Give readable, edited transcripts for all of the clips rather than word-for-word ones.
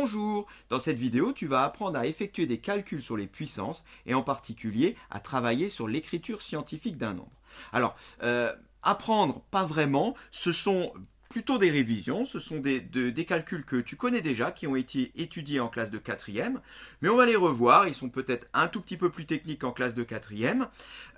Bonjour! Dans cette vidéo, tu vas apprendre à effectuer des calculs sur les puissances et en particulier à travailler sur l'écriture scientifique d'un nombre. Alors, apprendre, pas vraiment, ce sont plutôt des révisions, ce sont des calculs que tu connais déjà, qui ont été étudiés en classe de 4e, mais on va les revoir, ils sont peut-être un tout petit peu plus techniques en classe de 4e.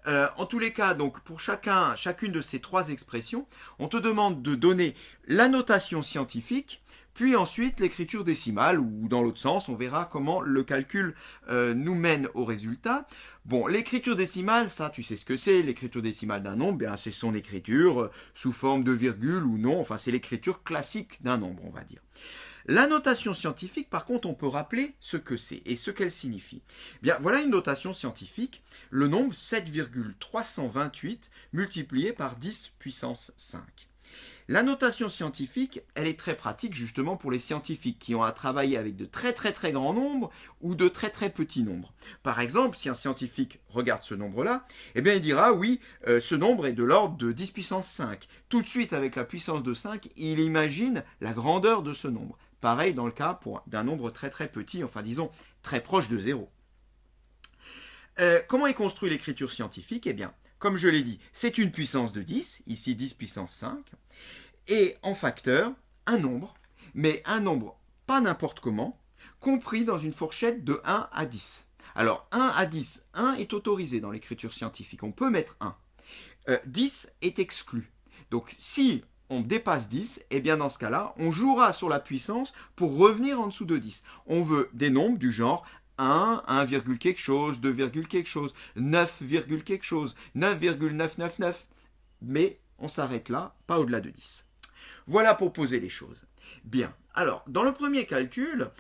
En tous les cas, donc pour chacune de ces trois expressions, on te demande de donner la notation scientifique, puis ensuite l'écriture décimale, ou dans l'autre sens, on verra comment le calcul nous mène au résultat. Bon, l'écriture décimale, ça tu sais ce que c'est, l'écriture décimale d'un nombre, bien c'est son écriture sous forme de virgule ou non, enfin c'est l'écriture classique d'un nombre, on va dire. La notation scientifique, par contre, on peut rappeler ce que c'est et ce qu'elle signifie. Bien, voilà une notation scientifique, le nombre 7,328 multiplié par 10 puissance 5. La notation scientifique, elle est très pratique justement pour les scientifiques qui ont à travailler avec de très grands nombres ou de très petits nombres. Par exemple, si un scientifique regarde ce nombre-là, eh bien il dira oui, ce nombre est de l'ordre de 10 puissance 5. Tout de suite avec la puissance de 5, il imagine la grandeur de ce nombre. Pareil dans le cas d'un nombre très petit, enfin disons très proche de 0. Comment est construite l'écriture scientifique? Eh bien, comme je l'ai dit, c'est une puissance de 10, ici 10 puissance 5, et en facteur, un nombre, mais un nombre pas n'importe comment, compris dans une fourchette de 1 à 10. Alors 1 à 10, 1 est autorisé dans l'écriture scientifique, on peut mettre 1. 10 est exclu. Donc si on dépasse 10, et bien dans ce cas-là, on jouera sur la puissance pour revenir en dessous de 10. On veut des nombres du genre 1, 1, quelque chose, 2, quelque chose, 9, quelque chose, 9,999. Mais on s'arrête là, pas au-delà de 10. Voilà pour poser les choses. Bien, alors, dans le premier calcul,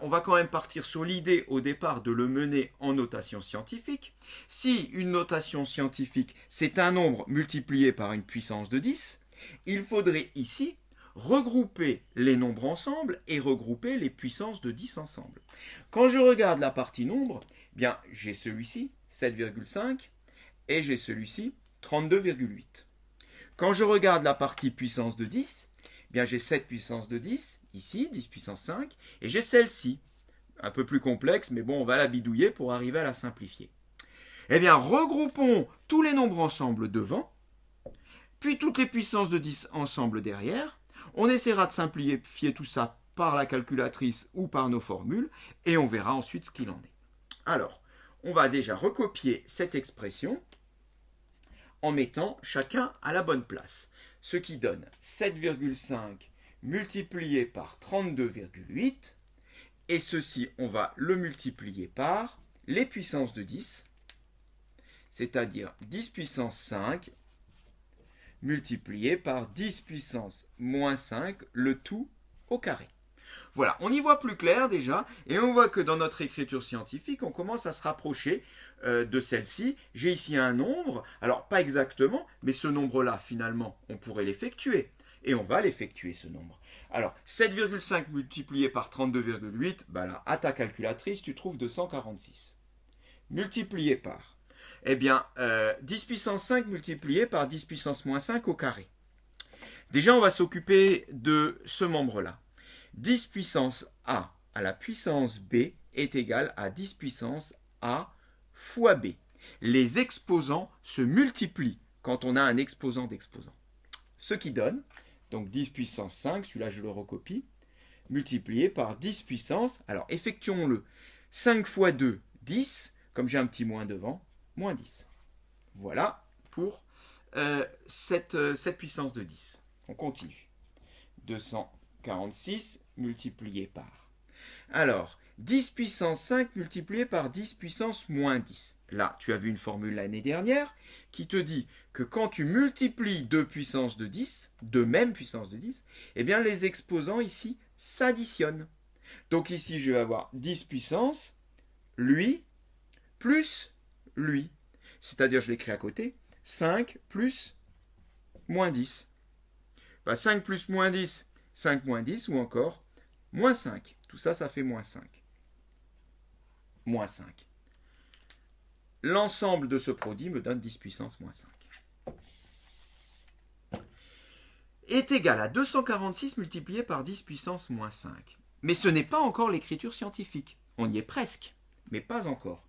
on va quand même partir sur l'idée au départ de le mener en notation scientifique. Si une notation scientifique, c'est un nombre multiplié par une puissance de 10, il faudrait ici regrouper les nombres ensemble et regrouper les puissances de 10 ensemble. Quand je regarde la partie nombre, bien, j'ai celui-ci, 7,5, et j'ai celui-ci, 32,8. Quand je regarde la partie puissance de 10, bien j'ai 7 puissance de 10, ici, 10 puissance 5, et j'ai celle-ci, un peu plus complexe, mais bon, on va la bidouiller pour arriver à la simplifier. Eh bien, regroupons tous les nombres ensemble devant, puis toutes les puissances de 10 ensemble derrière. On essaiera de simplifier tout ça par la calculatrice ou par nos formules, et on verra ensuite ce qu'il en est. Alors, on va déjà recopier cette expression en mettant chacun à la bonne place. Ce qui donne 7,5 multiplié par 32,8. Et ceci, on va le multiplier par les puissances de 10, c'est-à-dire 10 puissance 5 multiplié par 10 puissance moins 5, le tout au carré. Voilà, on y voit plus clair déjà, et on voit que dans notre écriture scientifique, on commence à se rapprocher de celle-ci. J'ai ici un nombre, alors pas exactement, mais ce nombre-là, finalement, on pourrait l'effectuer. Et on va l'effectuer, ce nombre. Alors, 7,5 multiplié par 32,8, ben là, à ta calculatrice, tu trouves 246. Multiplié par, eh bien, 10 puissance 5 multiplié par 10 puissance moins 5 au carré. Déjà, on va s'occuper de ce membre-là. 10 puissance a à la puissance b est égal à 10 puissance a fois b. Les exposants se multiplient quand on a un exposant d'exposant. Ce qui donne, donc 10 puissance 5, celui-là je le recopie, multiplié par 10 puissance, alors effectuons-le, 5 fois 2, 10, comme j'ai un petit moins devant, moins 10. Voilà pour cette puissance de 10. On continue. 246 multiplié par. Alors, 10 puissance 5 multiplié par 10 puissance moins 10. Là, tu as vu une formule l'année dernière qui te dit que quand tu multiplies deux puissances de 10, deux mêmes puissances de 10, eh bien les exposants ici s'additionnent. Donc ici, je vais avoir 10 puissance, lui, plus lui. C'est-à-dire, je l'écris à côté, 5 plus moins 10. 5 plus moins 10, 5 moins 10, ou encore moins 5. Tout ça, ça fait moins 5. Moins 5. L'ensemble de ce produit me donne 10 puissance moins 5. Est égal à 246 multiplié par 10 puissance moins 5. Mais ce n'est pas encore l'écriture scientifique. On y est presque, mais pas encore.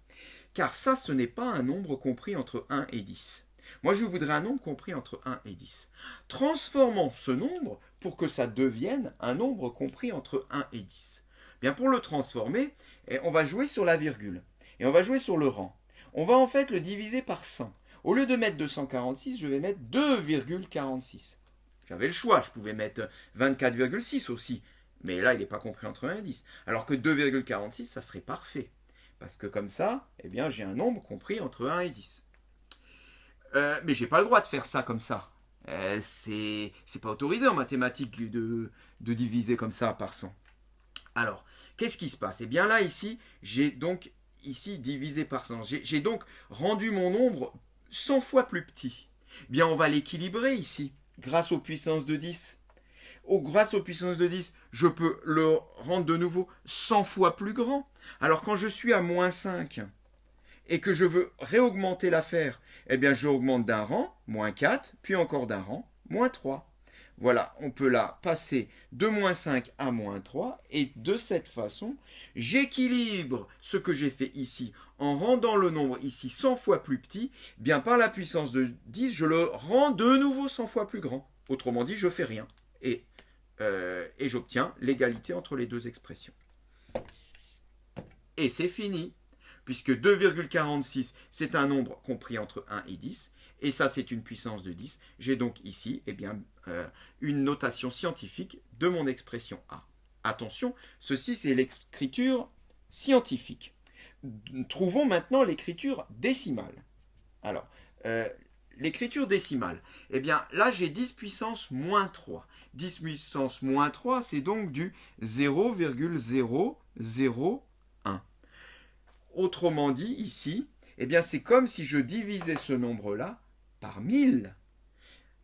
Car ça, ce n'est pas un nombre compris entre 1 et 10. Moi, je voudrais un nombre compris entre 1 et 10. Transformons ce nombre pour que ça devienne un nombre compris entre 1 et 10. Bien, pour le transformer, on va jouer sur la virgule. Et on va jouer sur le rang. On va en fait le diviser par 100. Au lieu de mettre 246, je vais mettre 2,46. J'avais le choix, je pouvais mettre 24,6 aussi. Mais là, il n'est pas compris entre 1 et 10. Alors que 2,46, ça serait parfait. Parce que comme ça, eh bien, j'ai un nombre compris entre 1 et 10. Mais je n'ai pas le droit de faire ça comme ça. C'est pas autorisé en mathématiques de diviser comme ça par 100. Alors, qu'est-ce qui se passe? Eh bien là, ici, j'ai donc ici divisé par 100. J'ai donc rendu mon nombre 100 fois plus petit. Eh bien, on va l'équilibrer ici, grâce aux puissances de 10. Grâce aux puissances de 10, je peux le rendre de nouveau 100 fois plus grand. Alors quand je suis à moins 5 et que je veux réaugmenter l'affaire, eh bien je augmente d'un rang, moins 4, puis encore d'un rang, moins 3. Voilà, on peut là passer de moins 5 à moins 3 et de cette façon, j'équilibre ce que j'ai fait ici en rendant le nombre ici 100 fois plus petit. Bien par la puissance de 10, je le rends de nouveau 100 fois plus grand. Autrement dit, je ne fais rien. Et j'obtiens l'égalité entre les deux expressions. Et c'est fini, puisque 2,46, c'est un nombre compris entre 1 et 10, et ça, c'est une puissance de 10. J'ai donc ici une notation scientifique de mon expression A. Attention, ceci, c'est l'écriture scientifique. Trouvons maintenant l'écriture décimale. Alors, l'écriture décimale, eh bien là j'ai 10 puissance moins 3. 10 puissance moins 3, c'est donc du 0,001. Autrement dit, ici, eh bien c'est comme si je divisais ce nombre-là par 1000.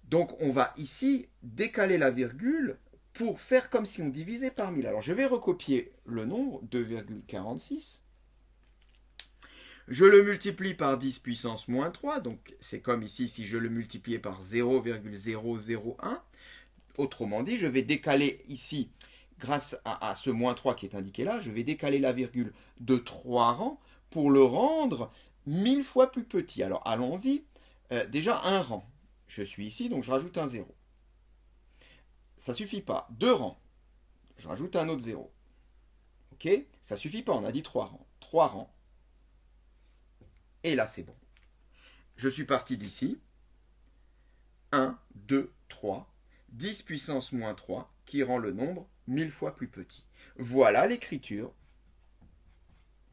Donc on va ici décaler la virgule pour faire comme si on divisait par 1000. Alors je vais recopier le nombre, 2,46. Je le multiplie par 10 puissance moins 3, donc c'est comme ici si je le multipliais par 0,001. Autrement dit, je vais décaler ici, grâce à ce moins 3 qui est indiqué là, je vais décaler la virgule de 3 rangs pour le rendre 1000 fois plus petit. Alors allons-y, déjà un rang. Je suis ici, donc je rajoute un 0. Ça ne suffit pas. 2 rangs. Je rajoute un autre 0. Ok? Ça ne suffit pas, on a dit 3 rangs. 3 rangs. Et là, c'est bon. Je suis parti d'ici. 1, 2, 3. 10 puissance moins 3 qui rend le nombre 1000 fois plus petit. Voilà l'écriture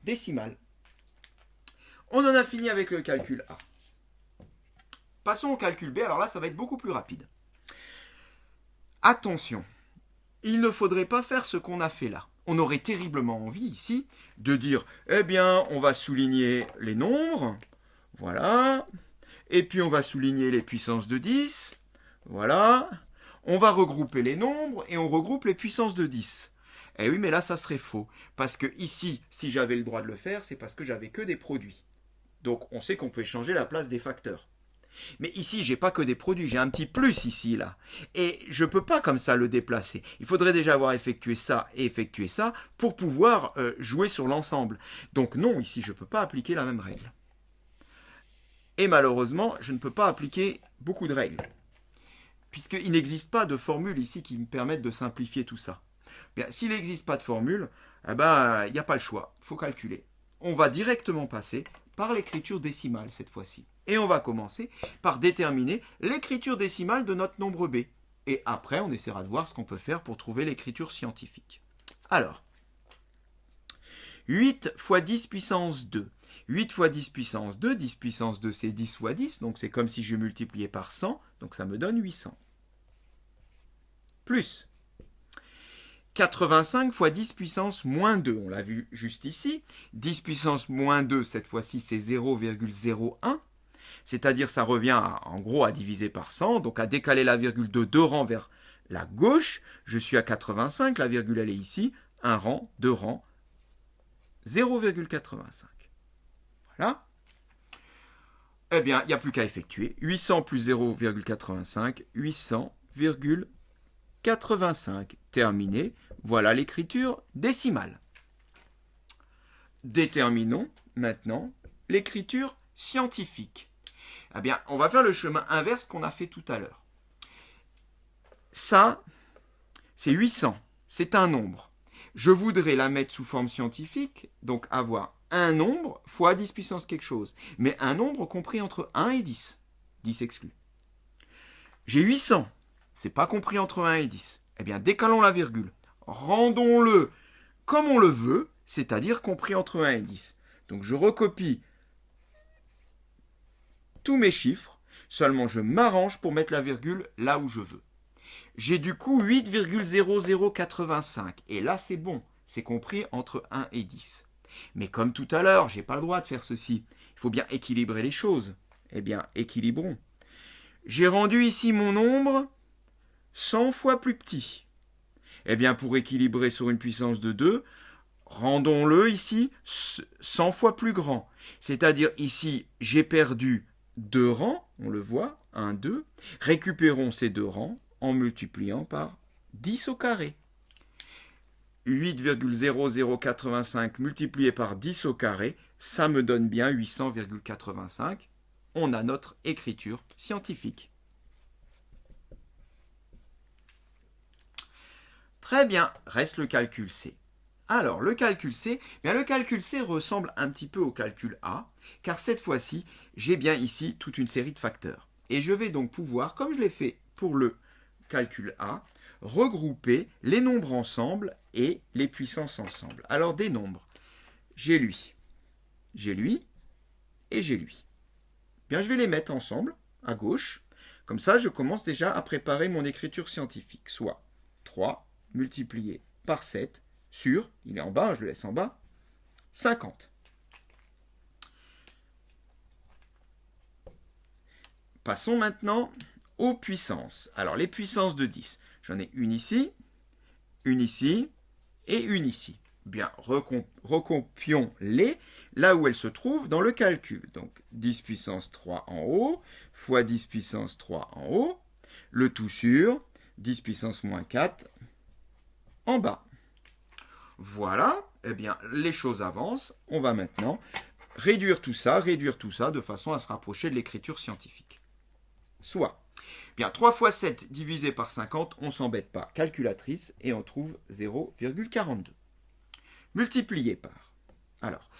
décimale. On en a fini avec le calcul A. Passons au calcul B. Alors là, ça va être beaucoup plus rapide. Attention, il ne faudrait pas faire ce qu'on a fait là. On aurait terriblement envie ici de dire, eh bien, on va souligner les nombres, voilà, et puis on va souligner les puissances de 10, voilà, on va regrouper les nombres et on regroupe les puissances de 10. Eh oui, mais là, ça serait faux, parce que ici, si j'avais le droit de le faire, c'est parce que j'avais que des produits. Donc, on sait qu'on peut changer la place des facteurs. Mais ici, j'ai pas que des produits, j'ai un petit plus ici, là. Et je peux pas comme ça le déplacer. Il faudrait déjà avoir effectué ça et effectué ça pour pouvoir jouer sur l'ensemble. Donc non, ici, je peux pas appliquer la même règle. Et malheureusement, je ne peux pas appliquer beaucoup de règles. Puisqu'il n'existe pas de formule ici qui me permette de simplifier tout ça. Bien, s'il n'existe pas de formule, eh ben, il n'y a pas le choix, il faut calculer. On va directement passer par l'écriture décimale cette fois-ci. Et on va commencer par déterminer l'écriture décimale de notre nombre B. Et après, on essaiera de voir ce qu'on peut faire pour trouver l'écriture scientifique. Alors, 8 fois 10 puissance 2. 8 fois 10 puissance 2, 10 puissance 2 c'est 10 fois 10, donc c'est comme si je multipliais par 100, donc ça me donne 800. Plus 85 fois 10 puissance moins 2, on l'a vu juste ici. 10 puissance moins 2, cette fois-ci, c'est 0,01. C'est-à-dire, ça revient en gros à diviser par 100, donc à décaler la virgule de 2 rangs vers la gauche. Je suis à 85, la virgule elle est ici. 1 rang, 2 rangs, 0,85. Voilà. Eh bien, il n'y a plus qu'à effectuer. 800 plus 0,85, 800,85. Terminé. Voilà l'écriture décimale. Déterminons maintenant l'écriture scientifique. Eh bien, on va faire le chemin inverse qu'on a fait tout à l'heure. Ça, c'est 800. C'est un nombre. Je voudrais la mettre sous forme scientifique, donc avoir un nombre fois 10 puissance quelque chose. Mais un nombre compris entre 1 et 10. 10 exclu. J'ai 800. C'est pas compris entre 1 et 10. Eh bien, décalons la virgule. Rendons-le comme on le veut, c'est-à-dire compris entre 1 et 10. Donc, je recopie tous mes chiffres, seulement je m'arrange pour mettre la virgule là où je veux. J'ai du coup 8,0085. Et là, c'est bon. C'est compris entre 1 et 10. Mais comme tout à l'heure, je n'ai pas le droit de faire ceci. Il faut bien équilibrer les choses. Eh bien, équilibrons. J'ai rendu ici mon nombre 100 fois plus petit. Eh bien, pour équilibrer sur une puissance de 2, rendons-le ici 100 fois plus grand. C'est-à-dire ici, j'ai perdu 2 rangs, on le voit, 1, 2. Récupérons ces 2 rangs en multipliant par 10 au carré. 8,0085 multiplié par 10 au carré, ça me donne bien 800,85. On a notre écriture scientifique. Très bien, reste le calcul C. Alors, le calcul C, bien le calcul C ressemble un petit peu au calcul A, car cette fois-ci, j'ai bien ici toute une série de facteurs. Et je vais donc pouvoir, comme je l'ai fait pour le calcul A, regrouper les nombres ensemble et les puissances ensemble. Alors, des nombres, j'ai lui et j'ai lui. Bien, je vais les mettre ensemble, à gauche. Comme ça, je commence déjà à préparer mon écriture scientifique, soit 3 multiplié par 7 sur, il est en bas, je le laisse en bas, 50. Passons maintenant aux puissances. Alors, les puissances de 10. J'en ai une ici et une ici. Bien, recompions-les là où elles se trouvent dans le calcul. Donc, 10 puissance 3 en haut, fois 10 puissance 3 en haut, le tout sur 10 puissance moins 4 en bas. Voilà, eh bien, les choses avancent. On va maintenant réduire tout ça de façon à se rapprocher de l'écriture scientifique. Soit, bien, 3 fois 7 divisé par 50, on ne s'embête pas. Calculatrice, et on trouve 0,42. Multiplié par. Alors,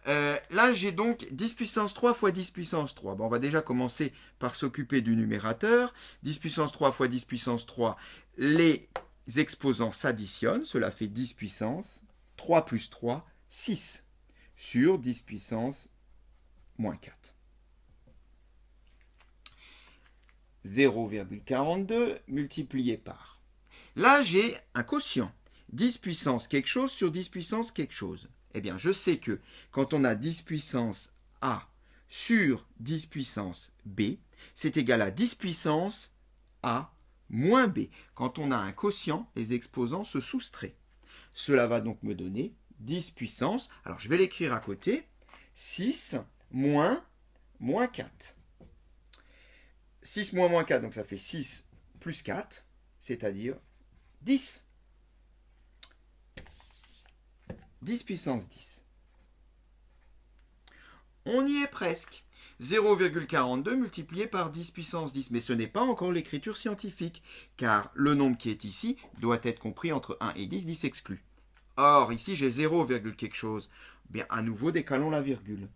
là, j'ai donc 10 puissance 3 fois 10 puissance 3. Bon, on va déjà commencer par s'occuper du numérateur. 10 puissance 3 fois 10 puissance 3, les exposants s'additionnent. Cela fait 10 puissance 3 plus 3, 6 sur 10 puissance moins 4. 0,42 multiplié par. Là, j'ai un quotient. 10 puissance quelque chose sur 10 puissance quelque chose. Eh bien, je sais que quand on a 10 puissance A sur 10 puissance B, c'est égal à 10 puissance A moins B. Quand on a un quotient, les exposants se soustraient. Cela va donc me donner 10 puissance, alors je vais l'écrire à côté, 6 moins 4. 6 moins 4, donc ça fait 6 plus 4, c'est-à-dire 10. 10 puissance 10. On y est presque. 0,42 multiplié par 10 puissance 10. Mais ce n'est pas encore l'écriture scientifique, car le nombre qui est ici doit être compris entre 1 et 10, 10 exclu. Or, ici, j'ai 0, quelque chose. Bien, à nouveau, décalons la virgule.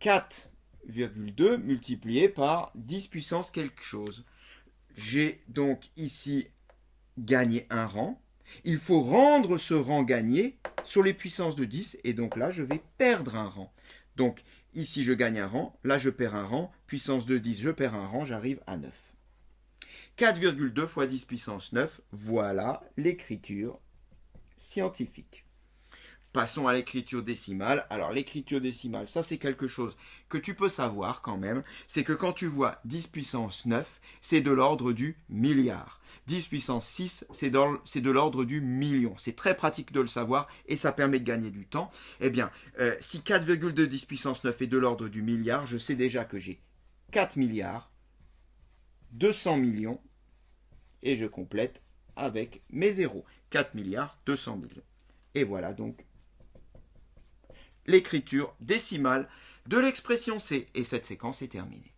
4,2 multiplié par 10 puissance quelque chose. J'ai donc ici gagné un rang. Il faut rendre ce rang gagné sur les puissances de 10, et donc là, je vais perdre un rang. Donc, ici, je gagne un rang, là, je perds un rang, puissance de 10, je perds un rang, j'arrive à 9. 4,2 fois 10 puissance 9, voilà l'écriture scientifique. Passons à l'écriture décimale. Alors, l'écriture décimale, ça c'est quelque chose que tu peux savoir quand même. C'est que quand tu vois 10 puissance 9, c'est de l'ordre du milliard. 10 puissance 6, c'est de l'ordre du million. C'est très pratique de le savoir et ça permet de gagner du temps. Eh bien, si 4,2 10 puissance 9 est de l'ordre du milliard, je sais déjà que j'ai 4 milliards, 200 millions, et je complète avec mes zéros. 4 milliards 200 millions. Et voilà donc l'écriture décimale de l'expression C. Et cette séquence est terminée.